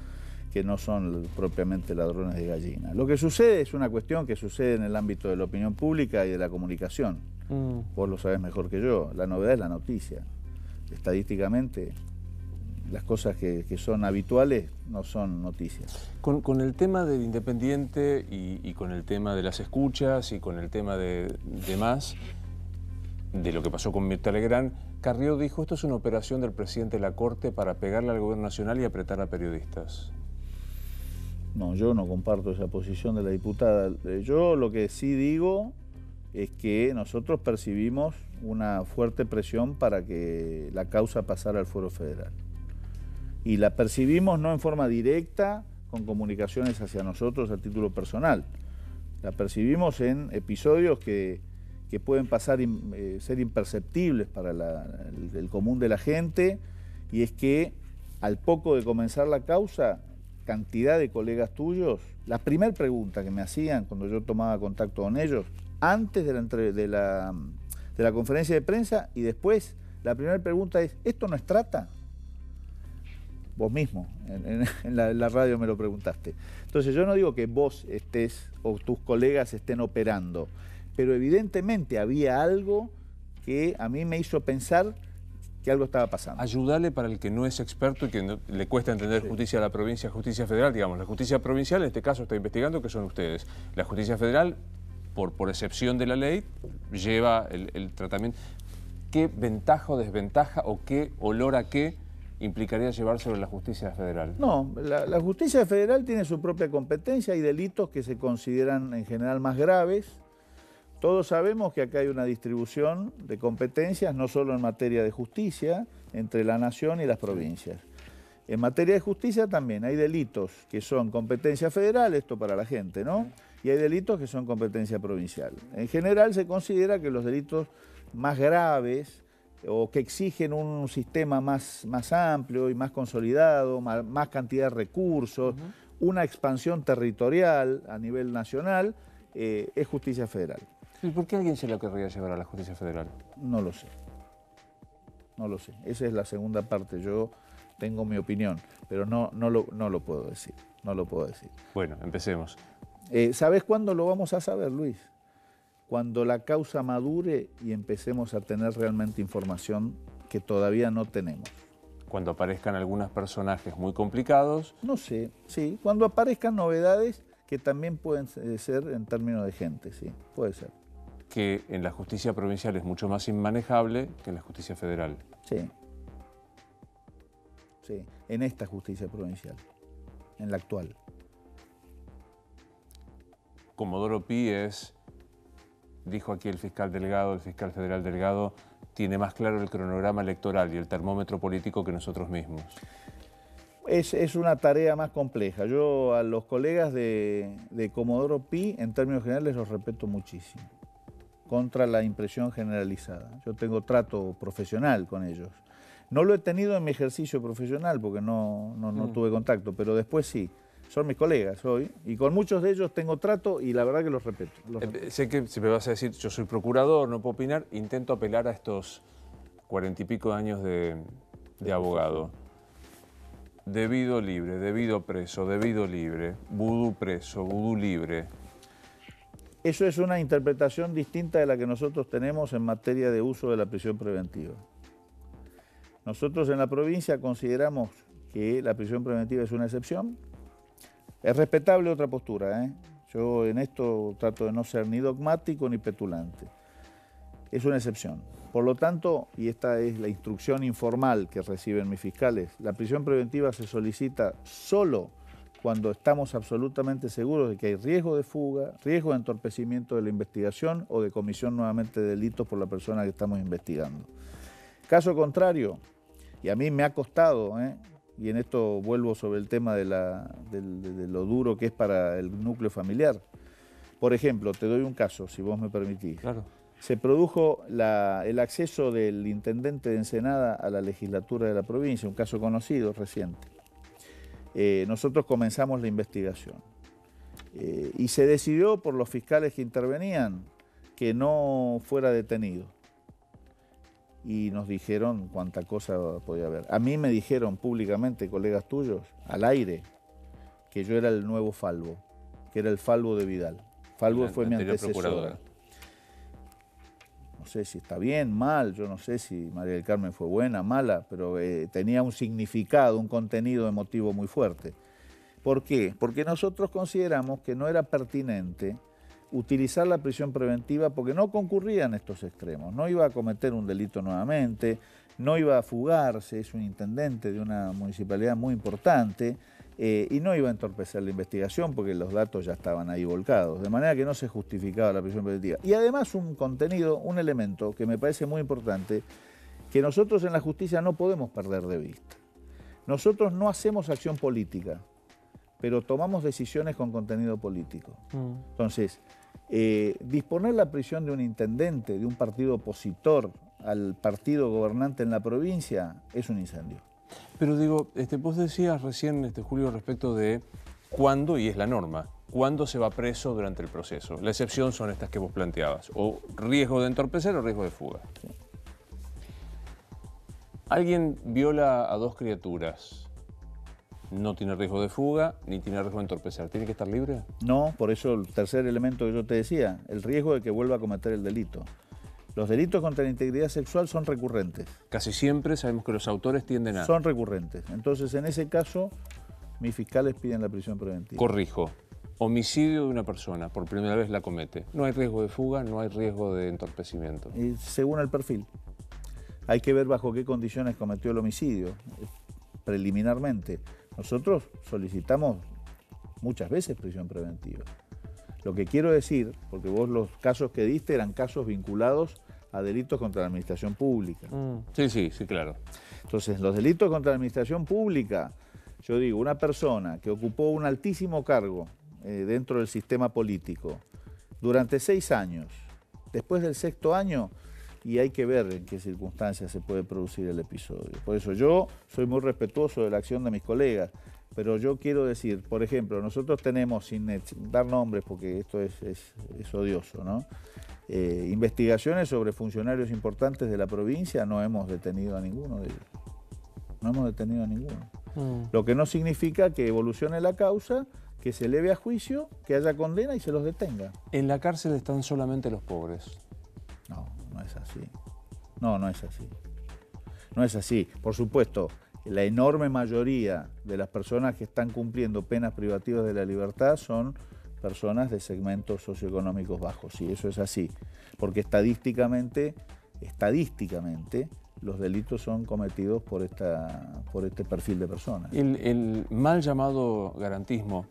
Speaker 2: que no son propiamente ladrones de gallina. Lo que sucede es una cuestión que sucede en el ámbito de la opinión pública y de la comunicación. Vos lo sabés mejor que yo. La novedad es la noticia. Estadísticamente, las cosas que son habituales no son noticias.
Speaker 1: Con el tema del Independiente y con el tema de las escuchas y con el tema de más, de lo que pasó con Mirta Legrand, Carrió dijo, esto es una operación del presidente de la Corte para pegarle al gobierno nacional y apretar a periodistas.
Speaker 2: No, yo no comparto esa posición de la diputada. Yo lo que sí digo es que nosotros percibimos una fuerte presión para que la causa pasara al Fuero Federal. Y la percibimos no en forma directa, con comunicaciones hacia nosotros a título personal. La percibimos en episodios que pueden ser imperceptibles para el común de la gente, y es que al poco de comenzar la causa, cantidad de colegas tuyos, la primera pregunta que me hacían cuando yo tomaba contacto con ellos, antes de la conferencia de prensa y después, la primera pregunta es, ¿esto no es trata? Vos mismo, en la radio me lo preguntaste. Entonces yo no digo que vos estés o tus colegas estén operando, pero evidentemente había algo que a mí me hizo pensar que algo estaba pasando.
Speaker 1: Ayudarle para el que no es experto y que no, le cuesta entender justicia de la provincia, justicia federal, digamos. La justicia provincial en este caso está investigando que son ustedes. La justicia federal, por excepción de la ley, lleva el tratamiento. ¿Qué ventaja o desventaja o qué olor a qué implicaría llevárselo a la justicia federal?
Speaker 2: No, la justicia federal tiene su propia competencia, hay delitos que se consideran en general más graves. Todos sabemos que acá hay una distribución de competencias, no solo en materia de justicia, entre la nación y las provincias. En materia de justicia también hay delitos que son competencia federal, esto para la gente, ¿no? Y hay delitos que son competencia provincial. En general se considera que los delitos más graves o que exigen un sistema más amplio y más consolidado, más cantidad de recursos, una expansión territorial a nivel nacional, es justicia federal.
Speaker 1: ¿Y por qué alguien se lo querría llevar a la justicia federal?
Speaker 2: No lo sé. No lo sé. Esa es la segunda parte. Yo tengo mi opinión, pero no lo puedo decir. No lo puedo decir.
Speaker 1: Bueno, empecemos.
Speaker 2: ¿Sabés cuándo lo vamos a saber, Luis? Cuando la causa madure y empecemos a tener realmente información que todavía no tenemos.
Speaker 1: Cuando aparezcan algunos personajes muy complicados.
Speaker 2: No sé, sí. Cuando aparezcan novedades que también pueden ser en términos de gente, sí, puede ser.
Speaker 1: Que en la justicia provincial es mucho más inmanejable que en la justicia federal.
Speaker 2: Sí. Sí, en esta justicia provincial, en la actual.
Speaker 1: Comodoro Pi dijo aquí el fiscal Delgado, el fiscal federal Delgado, tiene más claro el cronograma electoral y el termómetro político que nosotros mismos.
Speaker 2: Es una tarea más compleja. Yo a los colegas de Comodoro Pi, en términos generales, los respeto muchísimo, contra la impresión generalizada. Yo tengo trato profesional con ellos. No lo he tenido en mi ejercicio profesional porque no tuve contacto, pero después sí. Son mis colegas hoy y con muchos de ellos tengo trato y la verdad que los respeto.
Speaker 1: Sé que si me vas a decir, yo soy procurador, no puedo opinar, intento apelar a estos 40 y pico años de abogado. Debido libre, debido preso, debido libre, vudú preso, vudú libre.
Speaker 2: Eso es una interpretación distinta de la que nosotros tenemos en materia de uso de la prisión preventiva. Nosotros en la provincia consideramos que la prisión preventiva es una excepción. Es respetable otra postura, ¿eh? Yo en esto trato de no ser ni dogmático ni petulante. Es una excepción. Por lo tanto, y esta es la instrucción informal que reciben mis fiscales, la prisión preventiva se solicita solo cuando estamos absolutamente seguros de que hay riesgo de fuga, riesgo de entorpecimiento de la investigación o de comisión nuevamente de delitos por la persona que estamos investigando. Caso contrario, y a mí me ha costado, y en esto vuelvo sobre el tema de lo duro que es para el núcleo familiar. Por ejemplo, te doy un caso, si vos me permitís.
Speaker 1: Claro.
Speaker 2: Se produjo el acceso del intendente de Ensenada a la legislatura de la provincia, un caso conocido, reciente. Nosotros comenzamos la investigación y se decidió por los fiscales que intervenían que no fuera detenido. Y nos dijeron cuánta cosa podía haber. A mí me dijeron públicamente, colegas tuyos, al aire, que yo era el nuevo Falvo, que era el Falvo de Vidal. Falvo fue mi antecesor. No sé si está bien, mal, yo no sé si María del Carmen fue buena, mala, pero tenía un significado, un contenido emotivo muy fuerte. ¿Por qué? Porque nosotros consideramos que no era pertinente utilizar la prisión preventiva porque no concurría en estos extremos, no iba a cometer un delito nuevamente, no iba a fugarse, es un intendente de una municipalidad muy importante, y no iba a entorpecer la investigación porque los datos ya estaban ahí volcados, de manera que no se justificaba la prisión preventiva. Y además un contenido, un elemento que me parece muy importante, que nosotros en la justicia no podemos perder de vista. Nosotros no hacemos acción política, pero tomamos decisiones con contenido político. Entonces, disponer la prisión de un intendente, de un partido opositor al partido gobernante en la provincia, es un incendio.
Speaker 1: Pero digo, vos decías recién, Julio, respecto de cuándo, y es la norma, cuándo se va preso durante el proceso. La excepción son estas que vos planteabas, o riesgo de entorpecer o riesgo de fuga. Sí. Alguien viola a dos criaturas, no tiene riesgo de fuga ni tiene riesgo de entorpecer. ¿Tiene que estar libre?
Speaker 2: No, por eso el tercer elemento que yo te decía, el riesgo de que vuelva a cometer el delito. Los delitos contra la integridad sexual son recurrentes.
Speaker 1: Casi siempre sabemos que los autores tienden a...
Speaker 2: Son recurrentes. Entonces, en ese caso, mis fiscales piden la prisión preventiva.
Speaker 1: Corrijo. Homicidio de una persona, por primera vez la comete. No hay riesgo de fuga, no hay riesgo de entorpecimiento.
Speaker 2: Y según el perfil. Hay que ver bajo qué condiciones cometió el homicidio, preliminarmente. Nosotros solicitamos muchas veces prisión preventiva. Lo que quiero decir, porque vos los casos que diste eran casos vinculados a delitos contra la administración pública.
Speaker 1: Sí, claro.
Speaker 2: Entonces, los delitos contra la administración pública, yo digo, una persona que ocupó un altísimo cargo dentro del sistema político durante 6 años, después del 6º año, y hay que ver en qué circunstancias se puede producir el episodio. Por eso yo soy muy respetuoso de la acción de mis colegas, pero yo quiero decir, por ejemplo, nosotros tenemos, sin dar nombres porque esto es odioso, ¿no? Investigaciones sobre funcionarios importantes de la provincia, no hemos detenido a ninguno de ellos. No hemos detenido a ninguno. Lo que no significa que evolucione la causa, que se eleve a juicio, que haya condena y se los detenga.
Speaker 1: ¿En la cárcel están solamente los pobres?
Speaker 2: No, no es así. No es así. No es así. Por supuesto, la enorme mayoría de las personas que están cumpliendo penas privativas de la libertad son personas de segmentos socioeconómicos bajos. Sí, eso es así. Porque estadísticamente, los delitos son cometidos por este perfil de personas.
Speaker 1: El mal llamado garantismo,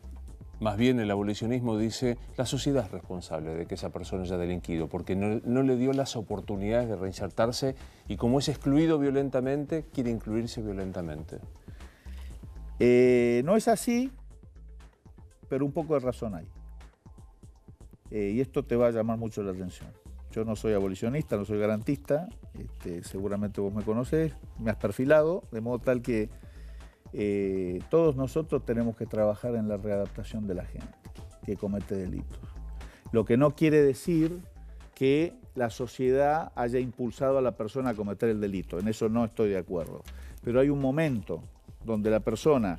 Speaker 1: más bien el abolicionismo, dice la sociedad es responsable de que esa persona haya delinquido porque no le dio las oportunidades de reinsertarse y como es excluido violentamente, quiere incluirse violentamente.
Speaker 2: No es así, pero un poco de razón hay. Y esto te va a llamar mucho la atención. Yo no soy abolicionista, no soy garantista, seguramente vos me conocés, me has perfilado, de modo tal que todos nosotros tenemos que trabajar en la readaptación de la gente que comete delitos. Lo que no quiere decir que la sociedad haya impulsado a la persona a cometer el delito, en eso no estoy de acuerdo. Pero hay un momento donde la persona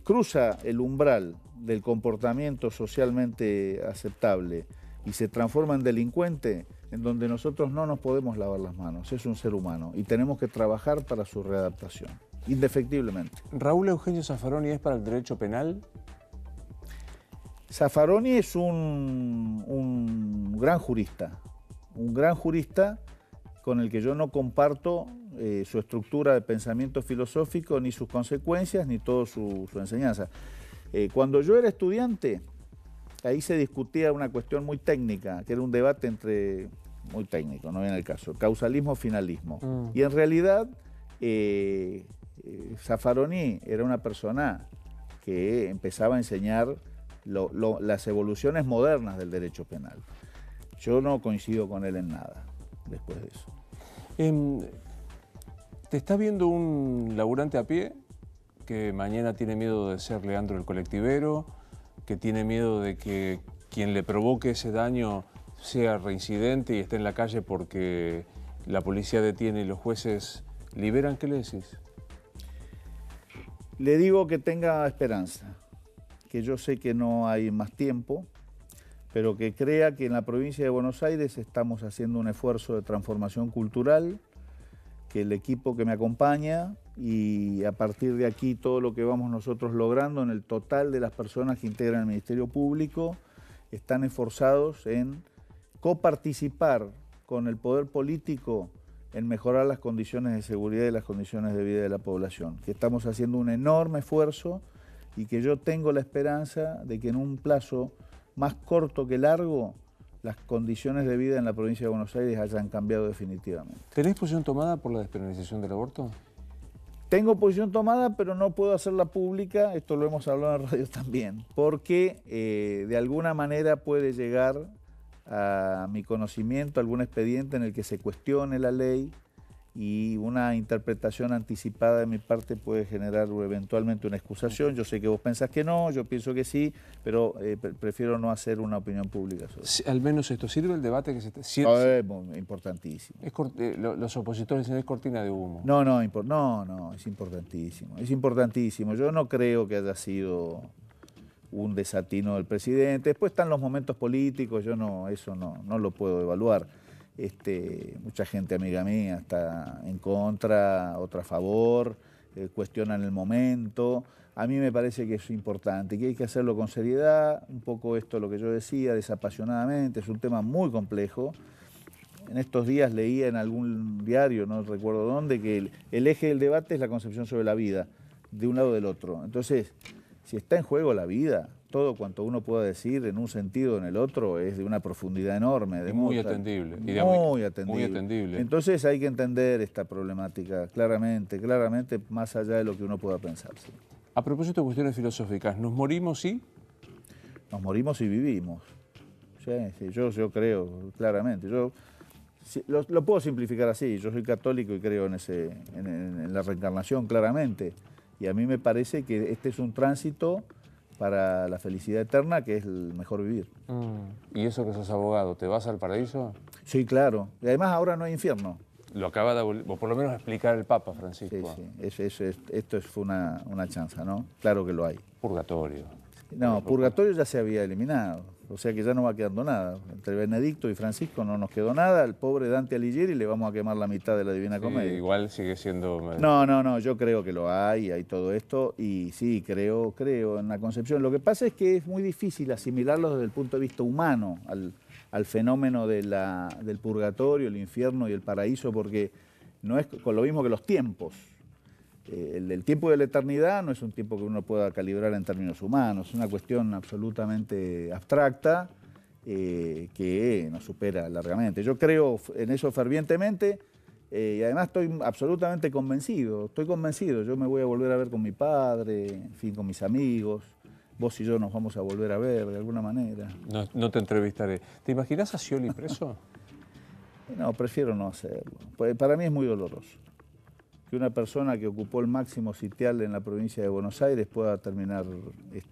Speaker 2: cruza el umbral del comportamiento socialmente aceptable y se transforma en delincuente, en donde nosotros no nos podemos lavar las manos, es un ser humano y tenemos que trabajar para su readaptación, indefectiblemente.
Speaker 1: ¿Raúl Eugenio Zaffaroni es para el derecho penal?
Speaker 2: Zaffaroni es un gran jurista con el que yo no comparto su estructura de pensamiento filosófico, ni sus consecuencias, ni toda su enseñanza. Cuando yo era estudiante, ahí se discutía una cuestión muy técnica, que era un debate entre, muy técnico, no viene el caso, causalismo-finalismo. Y en realidad, Zaffaroni era una persona que empezaba a enseñar las evoluciones modernas del derecho penal. Yo no coincido con él en nada después de eso.
Speaker 1: ¿Te está viendo un laburante a pie que mañana tiene miedo de ser Leandro el colectivero, que tiene miedo de que quien le provoque ese daño sea reincidente y esté en la calle porque la policía detiene y los jueces liberan? ¿Qué le decís?
Speaker 2: Le digo que tenga esperanza, que yo sé que no hay más tiempo, pero que crea que en la provincia de Buenos Aires estamos haciendo un esfuerzo de transformación cultural, que el equipo que me acompaña y a partir de aquí todo lo que vamos nosotros logrando en el total de las personas que integran el Ministerio Público están esforzados en coparticipar con el poder político en mejorar las condiciones de seguridad y las condiciones de vida de la población, que estamos haciendo un enorme esfuerzo y que yo tengo la esperanza de que en un plazo más corto que largo las condiciones de vida en la provincia de Buenos Aires hayan cambiado definitivamente.
Speaker 1: ¿Tenés posición tomada por la despenalización del aborto?
Speaker 2: Tengo posición tomada, pero no puedo hacerla pública, esto lo hemos hablado en radio también, porque de alguna manera puede llegar a mi conocimiento algún expediente en el que se cuestione la ley y una interpretación anticipada de mi parte puede generar eventualmente una excusación. Yo sé que vos pensás que no, yo pienso que sí, pero prefiero no hacer una opinión pública sobre eso.
Speaker 1: Al menos esto, ¿sirve el debate que se está...?
Speaker 2: Es importantísimo.
Speaker 1: Los opositores dicen es cortina de humo.
Speaker 2: No, es importantísimo. Es importantísimo. Yo no creo que haya sido un desatino del presidente. Después están los momentos políticos, eso no lo puedo evaluar. Mucha gente amiga mía está en contra, otra a favor, cuestionan el momento. A mí me parece que es importante, que hay que hacerlo con seriedad, un poco esto lo que yo decía, desapasionadamente, es un tema muy complejo. En estos días leía en algún diario, no recuerdo dónde, que el eje del debate es la concepción sobre la vida, de un lado o del otro. Entonces, si está en juego la vida, todo cuanto uno pueda decir en un sentido o en el otro es de una profundidad enorme.
Speaker 1: Muy atendible.
Speaker 2: Muy atendible. Entonces hay que entender esta problemática claramente, más allá de lo que uno pueda pensar. ¿Sí?
Speaker 1: A propósito de cuestiones filosóficas, ¿nos morimos sí?
Speaker 2: Nos morimos y vivimos. Sí, yo creo claramente. Lo puedo simplificar así, yo soy católico y creo en la reencarnación claramente. Y a mí me parece que este es un tránsito para la felicidad eterna, que es el mejor vivir.
Speaker 1: ¿Y eso que sos abogado, te vas al paraíso?
Speaker 2: Sí, claro. Y además ahora no hay infierno.
Speaker 1: Lo acaba de, o por lo menos explicar el Papa Francisco.
Speaker 2: Sí. Esto fue una chanza, ¿no? Claro que lo hay.
Speaker 1: Purgatorio.
Speaker 2: No, purgatorio ya se había eliminado. O sea que ya no va quedando nada. Entre Benedicto y Francisco no nos quedó nada. Al pobre Dante Alighieri le vamos a quemar la mitad de la Divina Comedia.
Speaker 1: Igual sigue siendo...
Speaker 2: No, yo creo que lo hay todo esto. Y sí, creo en la concepción. Lo que pasa es que es muy difícil asimilarlo desde el punto de vista humano al fenómeno del purgatorio, el infierno y el paraíso, porque no es con lo mismo que los tiempos. El tiempo de la eternidad no es un tiempo que uno pueda calibrar en términos humanos, es una cuestión absolutamente abstracta que nos supera largamente. Yo creo en eso fervientemente y además estoy absolutamente convencido, yo me voy a volver a ver con mi padre, en fin, con mis amigos, vos y yo nos vamos a volver a ver de alguna manera.
Speaker 1: No te entrevistaré. ¿Te imaginas a Scioli preso?
Speaker 2: No, prefiero no hacerlo, para mí es muy doloroso que una persona que ocupó el máximo sitial en la provincia de Buenos Aires pueda terminar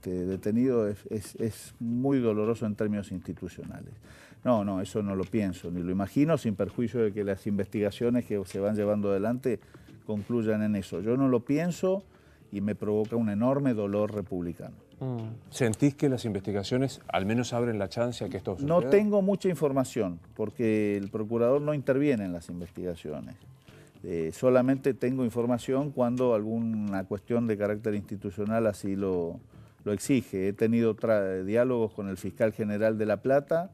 Speaker 2: detenido, es muy doloroso en términos institucionales. No, eso no lo pienso, ni lo imagino, sin perjuicio de que las investigaciones que se van llevando adelante concluyan en eso. Yo no lo pienso y me provoca un enorme dolor republicano.
Speaker 1: ¿Sentís que las investigaciones al menos abren la chance a que esto suceda?
Speaker 2: No tengo mucha información, porque el procurador no interviene en las investigaciones. Solamente tengo información cuando alguna cuestión de carácter institucional así lo exige. He tenido diálogos con el fiscal general de La Plata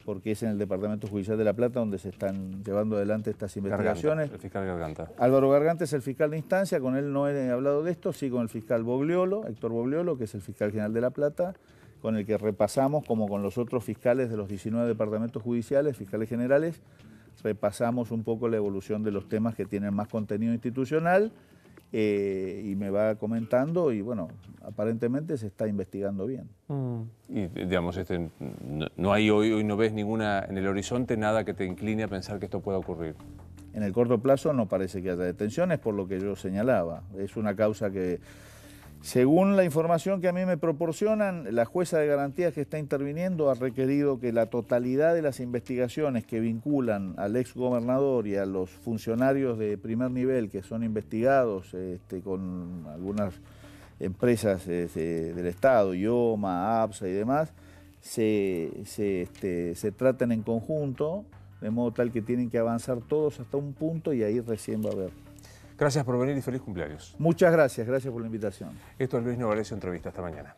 Speaker 2: porque es en el Departamento Judicial de La Plata donde se están llevando adelante estas investigaciones.
Speaker 1: Garganta, el fiscal Garganta.
Speaker 2: Álvaro Garganta es el fiscal de instancia, con él no he hablado de esto, sí con el fiscal Bogliolo, Héctor Bogliolo, que es el fiscal general de La Plata, con el que repasamos, como con los otros fiscales de los 19 departamentos judiciales, fiscales generales, repasamos un poco la evolución de los temas que tienen más contenido institucional, y me va comentando y bueno, aparentemente se está investigando bien.
Speaker 1: Y digamos, no hay hoy no ves ninguna en el horizonte, nada que te incline a pensar que esto pueda ocurrir.
Speaker 2: En el corto plazo no parece que haya detenciones, por lo que yo señalaba. Es una causa que, según la información que a mí me proporcionan, la jueza de garantías que está interviniendo ha requerido que la totalidad de las investigaciones que vinculan al exgobernador y a los funcionarios de primer nivel que son investigados con algunas empresas del Estado, IOMA, APSA y demás, se traten en conjunto, de modo tal que tienen que avanzar todos hasta un punto y ahí recién va a haber.
Speaker 1: Gracias por venir y feliz cumpleaños.
Speaker 2: Muchas gracias, gracias por la invitación.
Speaker 1: Esto es Luis Novarecio Entrevista. Hasta mañana.